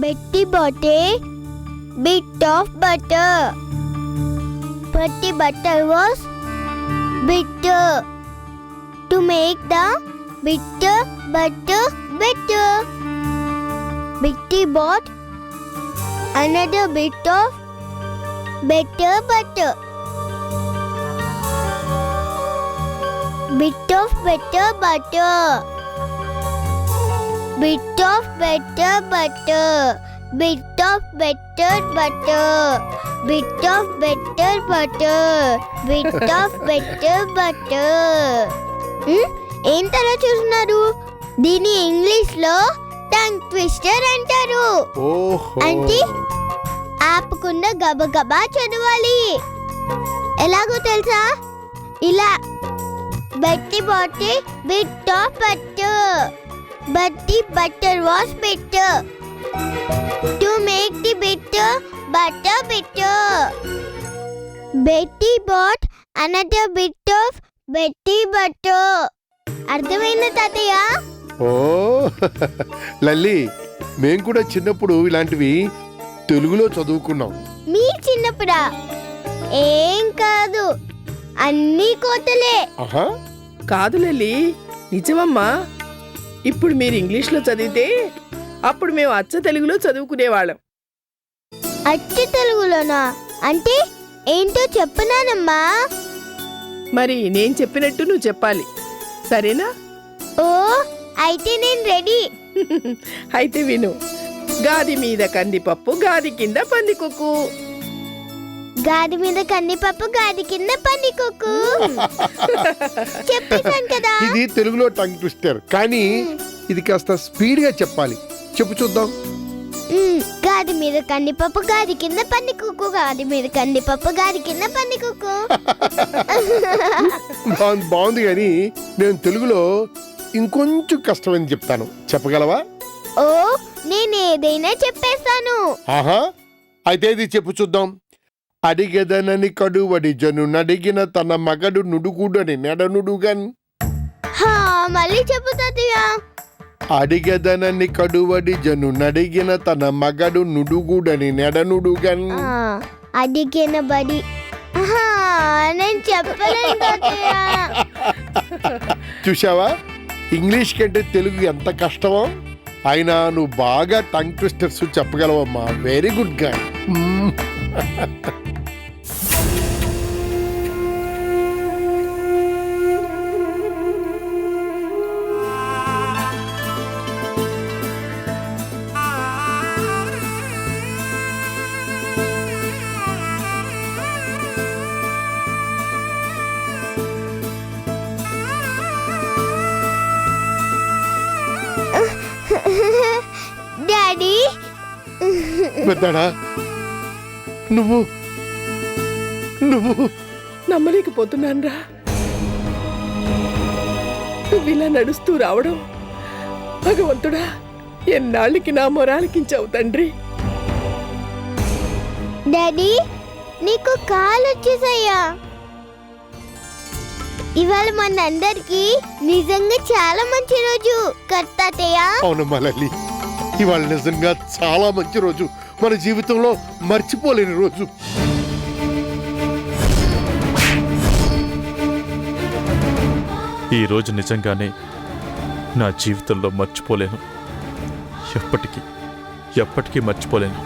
Betty bought a bit of butter, but the butter was bitter. To make the bitter butter better, Betty bought another bit of better butter. Bit of better butter. Bit of better butter. Bit of better butter. Bit of better butter. Bit of better butter. ఏంటలా చూస్తున్నారు? దీని English లో tongue twister అంటారు. అంటే ఆపకుండా గబగబా చదవాలి. ఎలాగో తెలుసా? ఇలా Betty bought a bit of butter, but the butter was bitter. To make the bitter butter bitter, Betty bought another bit of Betty butter. అర్థమైందా తాతయ్య? ఓ లల్లి, మేం కూడా చిన్నప్పుడు ఇలాంటివి తెలుగులో చదువుకున్నాం. మీ చిన్నప్పుడా? ఏం కాదు, అన్నీ కోతలే. కాదు లల్లి, నిజమమ్మా. ఇప్పుడు మీరు ఇంగ్లీష్లో చదివితే అప్పుడు మేము అచ్చ తెలుగులో చదువుకునేవాళ్ళం. అచ్చ తెలుగులోనా? అంటే ఏంటో చెప్పనానమ్మా. మరి నేను చెప్పినట్టు నువ్వు చెప్పాలి, సరేనా? ఓ అయితే నేను రెడీ. అయితే విను. గాది మీద కందిపప్పు, గాది కింద పందికొక్కు. గాది మీద కందిపప్పు, గాది కింద పందికొక్కు. చెప్పేశాను కదా. ఇది తెలుగులో టంగ్ ట్విస్టర్, కానీ ఇది కాస్త స్పీడ్ గా చెప్పాలి. చెప్పు చూద్దాం. గాది మీద కందిపప్పు, గాది కింద పందికొక్కు. గాది మీద కందిపప్పు, గాది కింద పందికొక్కు. బాగుంది, కానీ నేను తెలుగులో ఇంకొంచెం కష్టమని చెప్తాను. చెప్పగలవా? ఓ నేను ఏదైనా చెప్పేస్తాను. ఆహా, అయితే ఇది చెప్పు చూద్దాం. అడిగదనని కడువడి జను నడిగిన తన మగడు నుడుగుడని నెడనుడుగన్. మళ్ళీ చెప్పు తాతయ్య. అడిగదనని కడువడి జను నడిగిన తన మగడు నుడుగుడని నెడనుడుగన్. అడిగిన బడి నేను చెప్పలేను తాతయ్య. చూసావా, ఇంగ్లీష్ కంటే తెలుగు ఎంత కష్టమో. అయినా నువ్వు బాగా టంగ్ ట్విస్టర్స్ చెప్పగలవమ్మా. వెరీ గుడ్ గా. డాడీ, పెద్దడా, నువ్వు నమ్మలేకపోతున్నానురా. నువ్వు ఇలా నడుస్తూ రావడం, భగవంతుడా ఎన్నాళ్ళకి నా మొరాలకించావు తండ్రి. డాడీ నీకు కాలు వచ్చేసాయా? ఇవాళ మనందరికి నిజంగా చాలా మంచి రోజు కర్తాతయ్య. అవునమ్మా లల్లి, ఇవాళ నిజంగా చాలా మంచి రోజు. మన జీవితంలో మర్చిపోలేని రోజు. ఈ రోజు నిజంగానే నా జీవితంలో మర్చిపోలేను. ఎప్పటికీ మర్చిపోలేను.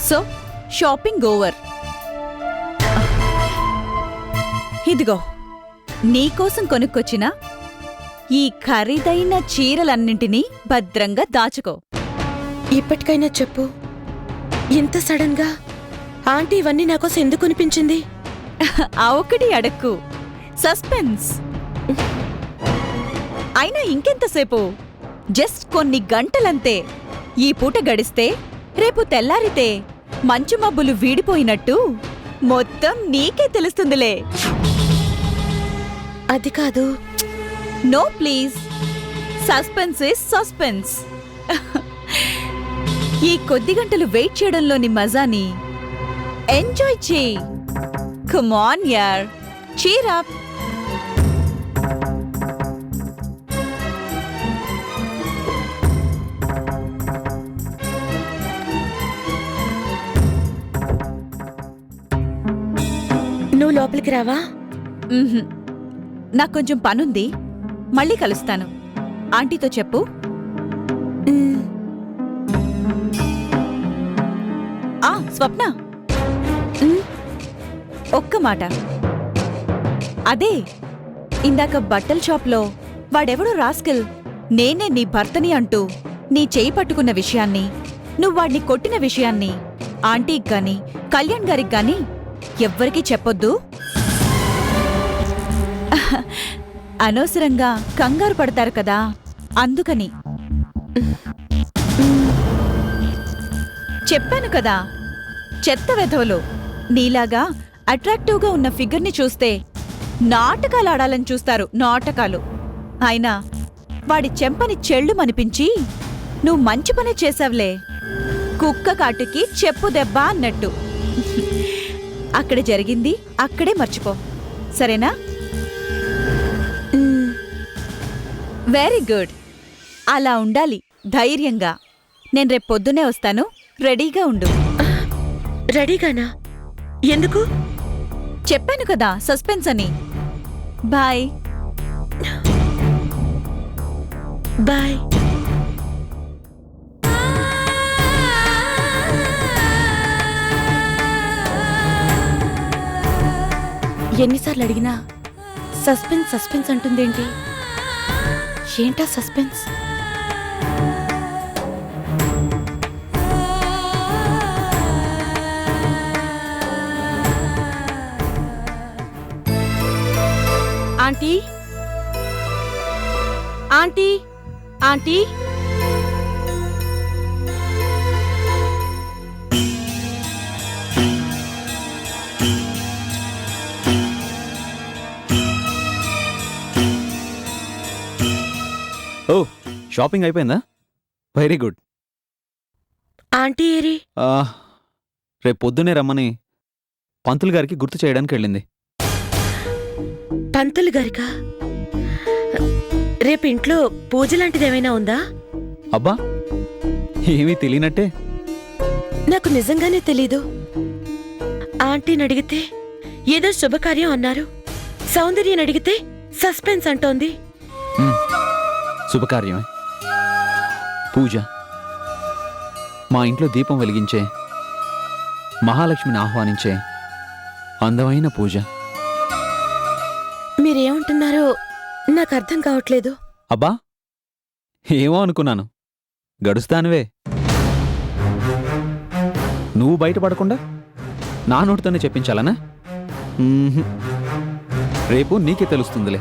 So shopping over. ఇదిగో నీకోసం కొనుక్కొచ్చిన ఈ ఖరీదైన చీరలన్నింటినీ భద్రంగా దాచుకో. ఇప్పటికైనా చెప్పు, ఇంత సడన్ గా ఆంటీ ఇవన్నీ నాకోసం ఎందుకు కొనిపించింది? ఆ ఒక్కటి అడక్కు, సస్పెన్స్. అయినా ఇంకెంతసేపు? జస్ట్ కొన్ని గంటలంతే. ఈ పూట గడిస్తే రేపు తెల్లారితే మంచు మబ్బులు వీడిపోయినట్టు మొత్తం నీకే తెలుస్తుందిలే. అది కాదు. No please, suspense is suspense. ఈ కొద్ది గంటలు వెయిట్ చేయడంలోని మజాని ఎంజాయ్ చేయి. కమ్ ఆన్ యార్, చీర్ అప్. నువ్వు లోపలికి రావా? నాకు కొంచెం పనుంది, మళ్ళీ కలుస్తాను. ఆంటీతో చెప్పు. మ్, స్వప్న, ఒక్క మాట. అదే ఇందాక బట్టల షాప్లో వాడెవడో రాస్కెల్ నేనే నీ భర్తని అంటూ నీ చేయి పట్టుకున్న విషయాన్ని, నువ్వాడిని కొట్టిన విషయాన్ని ఆంటీకి గాని కళ్యాణ్ గారికి గాని ఎవ్వరికీ చెప్పొద్దు. అనవసరంగా కంగారు పడతారు కదా, అందుకని. చెప్పాను కదా, చెత్త వెధవలు నీలాగా అట్రాక్టివ్గా ఉన్న ఫిగర్ని చూస్తే నాటకాలు ఆడాలని చూస్తారు, నాటకాలు. అయినా వాడి చెంపని చెళ్ళుమనిపించి నువ్వు మంచి పని చేసావులే, కుక్క కాటుకి చెప్పు దెబ్బ అన్నట్టు. అక్కడ జరిగింది అక్కడే మర్చిపో, సరేనా? మ్, వెరీ గుడ్. అలా ఉండాలి, ధైర్యంగా. నేను రేపు పొద్దునే వస్తాను, రెడీగా ఉండు. రెడీగానా? ఎందుకు? చెప్పాను కదా, సస్పెన్స్ అని. బాయ్. బాయ్. ఎన్నిసార్లు అడిగినా సస్పెన్స్ సస్పెన్స్ అంటుందేంటి? ఏంటా suspense? Aunty, aunty, aunty. Oh, shopping అయిపోయిందా? Very good. ఆంటీ ఏరి? రేపు పొద్దునే రమ్మని పంతులు గారికి గుర్తు చేయడానికి వెళ్ళింది. పంతులు గారికా? రేపు ఇంట్లో పూజ లాంటిదేమైనా ఉందా? అబ్బా, ఏమీ తెలియనట్టే. నాకు నిజంగానే తెలీదు. ఆంటీని అడిగితే ఏదో శుభకార్యం అన్నారు, సౌందర్యని అడిగితే సస్పెన్స్ అంటోంది. శుభకార్యమే, పూజ. మా ఇంట్లో దీపం వెలిగించే, మహాలక్ష్మిని ఆహ్వానించే అందమైన పూజ. మీరేమంటున్నారో నాకు అర్థం కావట్లేదు. అబ్బా, ఏమో అనుకున్నాను. గడుస్తానువే. నువ్వు బయటపడకుండా నా నోటితోనే చెప్పించాలనా? రేపు నీకే తెలుస్తుందిలే.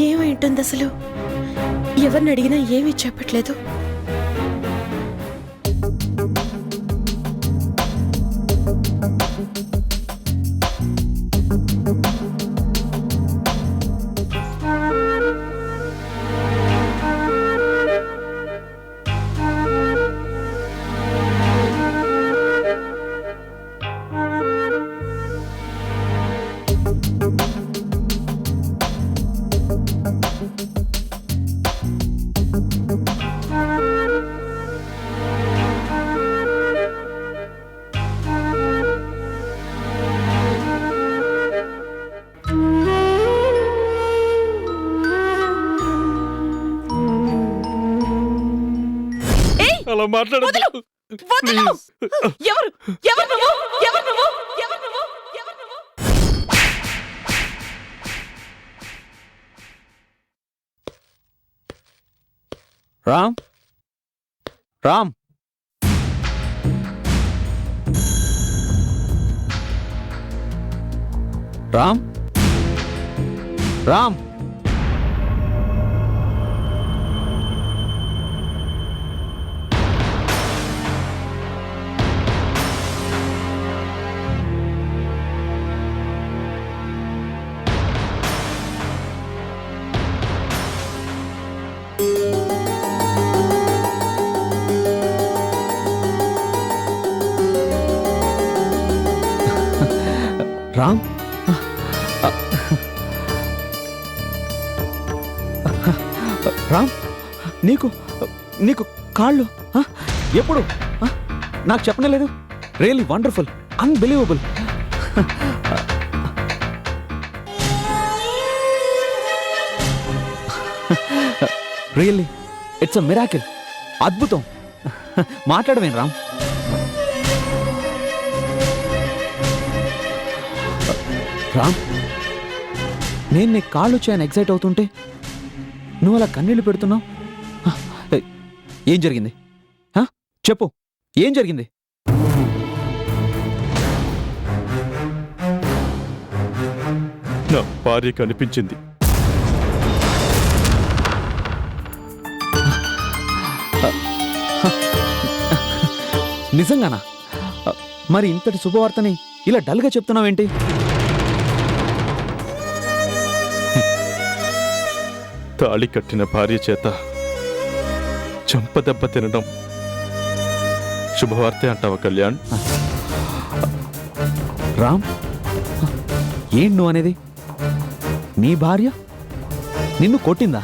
ఏమైంటుంది అసలు? ఎవరిని అడిగినా ఏమీ చెప్పట్లేదు. అలా మాట్లాడొద్దు. ప్లీజ్. ఎవరు ఎవరు నువ్వు ఎవరు నువ్వు ఎవరు నువ్వు ఎవరు నువ్వు రామ్ రామ్ రామ్ రామ్ రామ్ రామ్ నీకు నీకు కాళ్ళు ఆ? ఎప్పుడు ఆ? నాకు చెప్పనలేదు. Really wonderful, unbelievable. Really it's a miracle. అద్భుతం. మాట్లాడవేం రామ్? రామ్, నేను నీ కాళ్ళు వచ్చాయని ఎగ్జైట్ అవుతుంటే నువ్వు అలా కన్నీళ్లు పెడుతున్నావు. ఏం జరిగింది? చెప్పు, ఏం జరిగింది? నా భార్య కనిపించింది. నిజంగానా? మరి ఇంతటి శుభవార్తని ఇలా డల్గా చెప్తున్నావేంటి? తాళి కట్టిన భార్య చేత చెంపదెబ్బ తినడం శుభవార్తే అంటావా కళ్యాణ్? రామ్, ఏం నువ్వు అనేది? నీ భార్య నిన్ను కొట్టిందా?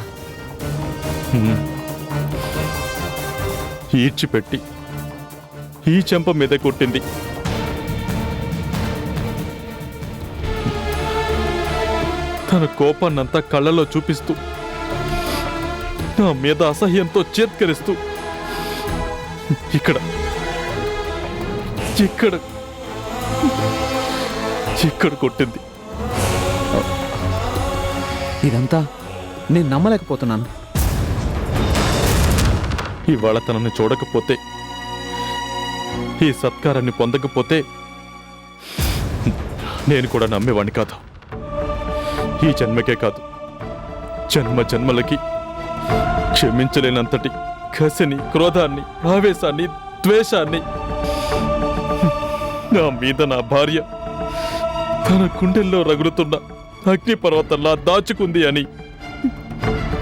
ఈడ్చిపెట్టి ఈ చెంప మీద కొట్టింది. తన కోపాన్నంతా కళ్ళలో చూపిస్తూ నా మీద అసహ్యంతో చేత్కరిస్తూ ఇక్కడ ఇక్కడ ఇక్కడ కొట్టింది. ఇదంతా నేను నమ్మలేకపోతున్నాను. ఇవాళ తనని చూడకపోతే, ఈ సత్కారాన్ని పొందకపోతే నేను కూడా నమ్మేవాణ్ణి కాదు. ఈ జన్మకే కాదు, జన్మ జన్మలకి క్షమించలేనంతటి కసిని, క్రోధాన్ని, ఆవేశాన్ని, ద్వేషాన్ని నా మీద నా భార్య తన గుండెల్లో రగులుతున్న అగ్నిపర్వతంలా దాచుకుంది అని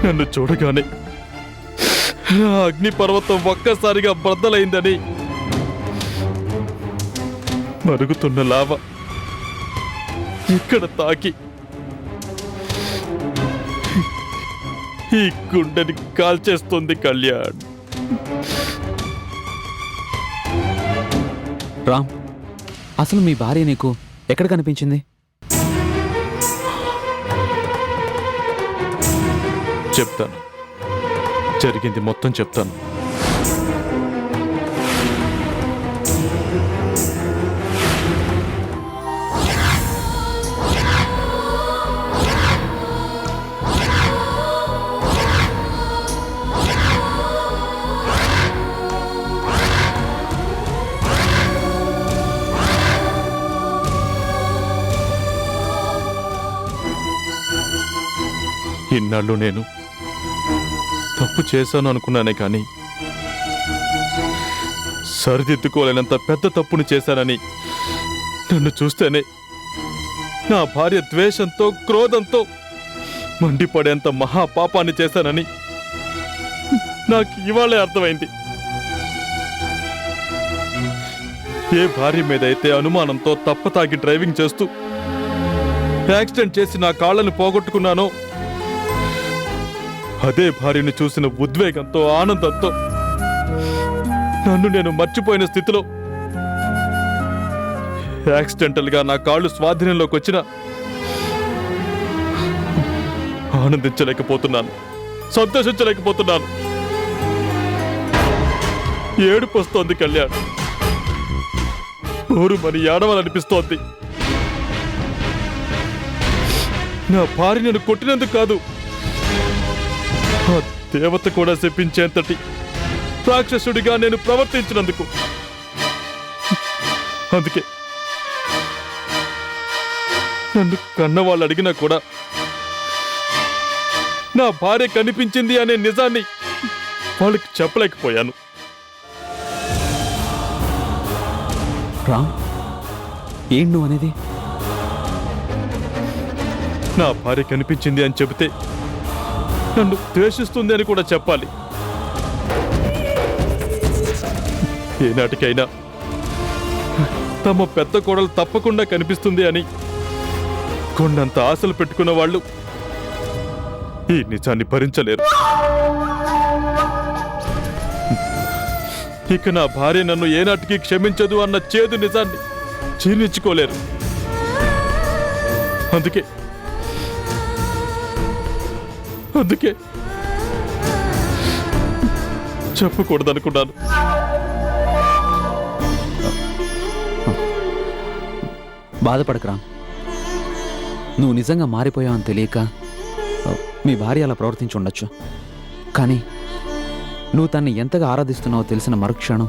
నన్ను చూడగానే ఆ అగ్నిపర్వతం ఒక్కసారిగా బద్దలైందని, మరుగుతున్న లావ ఇక్కడ తాకి ఈ గుండెని కాల్చేస్తుంది కళ్యాణ్. రామ్, అసలు మీ భార్య నీకు ఎక్కడ కనిపించింది? చెప్తాను, జరిగింది మొత్తం చెప్తాను. ఇన్నాళ్ళు నేను తప్పు చేశాను అనుకున్నానే కానీ సరిదిద్దుకోలేనంత పెద్ద తప్పును చేశానని నన్ను చూస్తేనే నా భార్య ద్వేషంతో, క్రోధంతో మండిపడేంత మహాపాపాన్ని చేశానని నాకు ఇవాళే అర్థమైంది. ఏ భార్య మీదైతే అనుమానంతో తప్పతాగి డ్రైవింగ్ చేస్తూ యాక్సిడెంట్ చేసి నా కాళ్ళను పోగొట్టుకున్నానో, అదే భార్యను చూసిన ఉద్వేగంతో, ఆనందంతో నన్ను నేను మర్చిపోయిన స్థితిలో యాక్సిడెంటల్ గా నా కాళ్ళు స్వాధీనంలోకి వచ్చినా ఆనందించలేకపోతున్నాను, సంతోషించలేకపోతున్నాను. ఏడుపు వస్తోంది కళ్యాణ్. ఊరు మరి ఏడవాలనిపిస్తోంది. నా భార్య నన్ను కొట్టినందుకు కాదు, ఆ దేవత కూడా శపించేంతటి రాక్షసుడిగా నేను ప్రవర్తించినందుకు. అందుకే నన్ను కన్నవాళ్ళు అడిగినా కూడా నా భార్య కనిపించింది అనే నిజాన్ని వాళ్ళకి చెప్పలేకపోయాను. రామ్, ఏంటి నువ్వు అనేది? నా భార్య కనిపించింది అని చెబితే నన్ను ద్వేషిస్తుంది అని కూడా చెప్పాలి. ఏనాటికైనా తమ పెద్ద కోడలు తప్పకుండా కనిపిస్తుంది అని కొండంత ఆశలు పెట్టుకున్న వాళ్ళు ఈ నిజాన్ని భరించలేరు. ఇక నా భార్య నన్ను ఏనాటికి క్షమించదు అన్న చేదు నిజాన్ని జీర్ణించుకోలేరు. అందుకే చెప్పకూడదనుకున్నాను. బాధపడకు రామ్. నువ్వు నిజంగా మారిపోయావని తెలియక మీ భార్య అలా ప్రవర్తించి ఉండొచ్చు. కానీ నువ్వు తన్ని ఎంతగా ఆరాధిస్తున్నావో తెలిసిన మరుక్షణం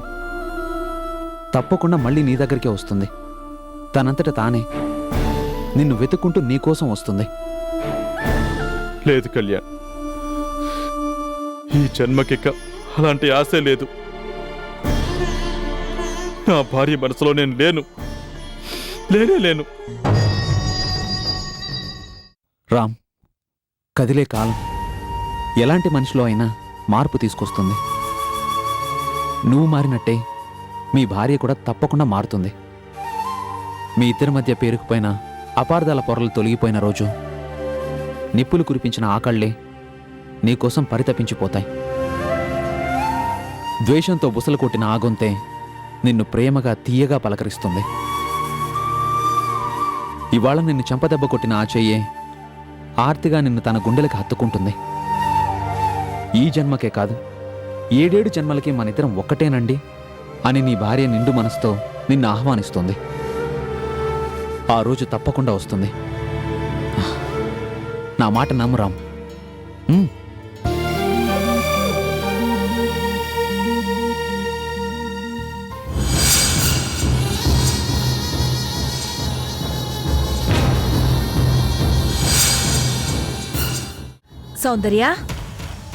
తప్పకుండా మళ్ళీ నీ దగ్గరికే వస్తుంది. తనంతట తానే నిన్ను వెతుక్కుంటూ నీకోసం వస్తుంది. లేదు కళ్యాణ్, ఈ జన్మకిక అలాంటి ఆశే లేదు. నా భార్య మనసులో నేను లేను. రామ్, కదిలే కాలం ఎలాంటి మనిషిలో అయినా మార్పు తీసుకొస్తుంది. నువ్వు మారినట్టే మీ భార్య కూడా తప్పకుండా మారుతుంది. మీ ఇద్దరి మధ్య పేరుకుపోయిన అపార్థాల పొరలు తొలగిపోయిన రోజు నిప్పులు కురిపించిన ఆకళ్లే నీకోసం పరితపించిపోతాయి. ద్వేషంతో బుసలు కొట్టిన ఆగొంతే నిన్ను ప్రేమగా తీయగా పలకరిస్తుంది. ఇవాళ నిన్ను చెంపదెబ్బ కొట్టిన ఆ చెయ్యే ఆర్తిగా నిన్ను తన గుండెలకు హత్తుకుంటుంది. ఈ జన్మకే కాదు, 7 జన్మలకి మనిద్దరం ఒక్కటేనండి అని నీ భార్య నిండు మనసుతో నిన్ను ఆహ్వానిస్తుంది. ఆ రోజు తప్పకుండా వస్తుంది. నా మాట నమ్ము రామ్. సౌందర్య,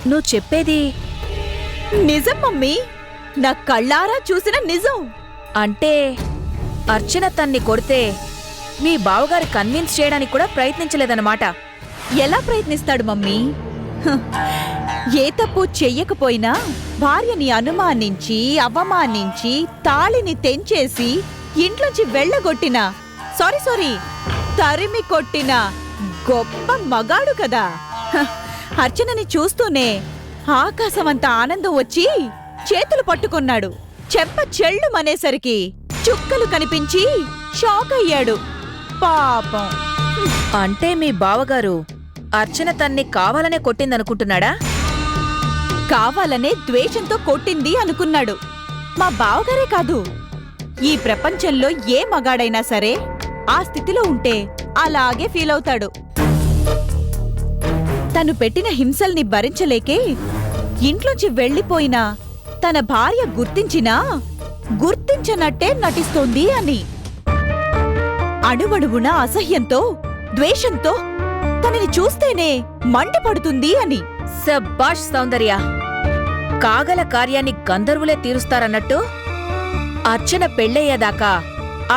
నువ్వు చెప్పేది నిజం మమ్మీ, నా కళ్ళారా చూసిన నిజం. అంటే అర్చన తన్ని కొడితే మీ బావగారు కన్విన్స్ చేయడానికి కూడా ప్రయత్నించలేదన్నమాట. ఎలా ప్రయత్నిస్తాడు మమ్మీ? హ, ఏ తప్పు చెయ్యకపోయినా భార్యని అనుమానించి అవమానించి తాళిని తెంచేసి ఇంట్లోంచి వెళ్ళగొట్టిన సారీ తరిమి కొట్టిన గొప్ప మగాడు కదా. హ, అర్చనని చూస్తూనే ఆకాశమంత ఆనందం వచ్చి చేతులు పట్టుకున్నాడు. చెంప చెళ్ళుమనేసరికి చుక్కలు కనిపించి షాక్ అయ్యాడు పాపం. అంటే మీ బావగారు అర్చన తన్ని కావాలనే కొట్టిందనుకుంటున్నాడా? కావాలనే ద్వేషంతో కొట్టింది అనుకున్నాడు. మా బావగారే కాదు, ఈ ప్రపంచంలో ఏ మగాడైనా సరే ఆ స్థితిలో ఉంటే అలాగే ఫీల్ అవుతాడు. తను పెట్టిన హింసల్ని భరించలేకే ఇంట్లోంచి వెళ్ళిపోయినా తన భార్య గుర్తించినా గుర్తించనట్టే నటిస్తోంది అని. అణువణువున అసహ్యంతో ద్వేషంతో తనని చూస్తేనే మంటపడుతుంది అని. సబ్బాష్ సౌందర్య, కాగల కార్యాన్ని గంధర్వులే తీరుస్తారన్నట్టు అర్చన పెళ్ళయ్యేదాకా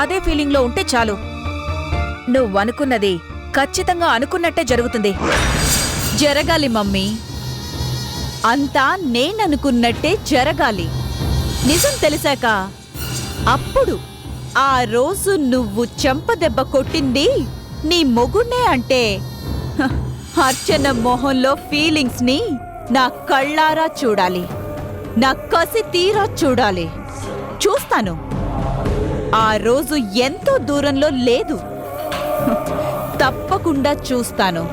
అదే ఫీలింగ్లో ఉంటే చాలు. నువ్వనుకున్నది ఖచ్చితంగా అనుకున్నట్టే జరుగుతుంది. జరగాలి మమ్మీ, అంతా నేననుకున్నట్టే జరగాలి. నిజం తెలిసాక అప్పుడు ఆ రోజు నువ్వు చెంపదెబ్బ కొట్టింది నీ మొగుణ్ణే అంటే హ, అర్చన మొహంలో ఫీలింగ్స్ ని నా కళ్ళారా చూడాలి, నా కసి తీరా చూడాలి. చూస్తాను. ఆ రోజు ఎంతో దూరంలో లేదు. హ, తప్పకుండా చూస్తాను.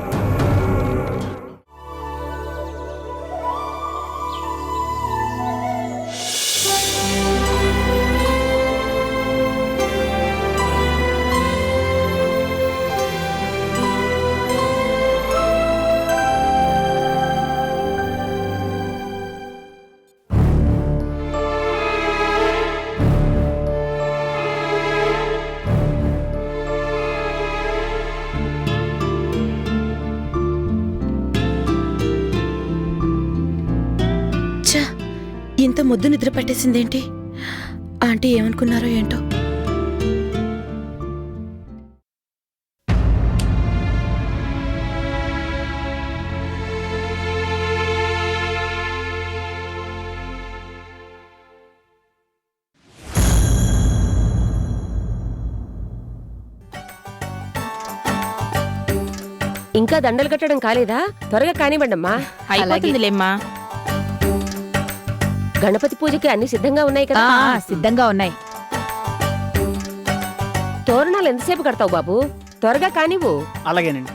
ఛ, ఇంత ముద్దు నిద్ర పట్టేసిందేంటి? ఆంటీ ఏమనుకున్నారో ఏంటో. ఇంకా దండలు కట్టడం కాలేదా? త్వరగా కానివ్వండమ్మా. అయిపోతుందిలేమ్మా. గణపతి పూజకి అన్ని సిద్ధంగా ఉన్నాయి కదా? సిద్ధంగా ఉన్నాయి. తోరణాలు ఎంతసేపు కడతావు బాబు? త్వరగా కానివ్వు. అలాగేనండి.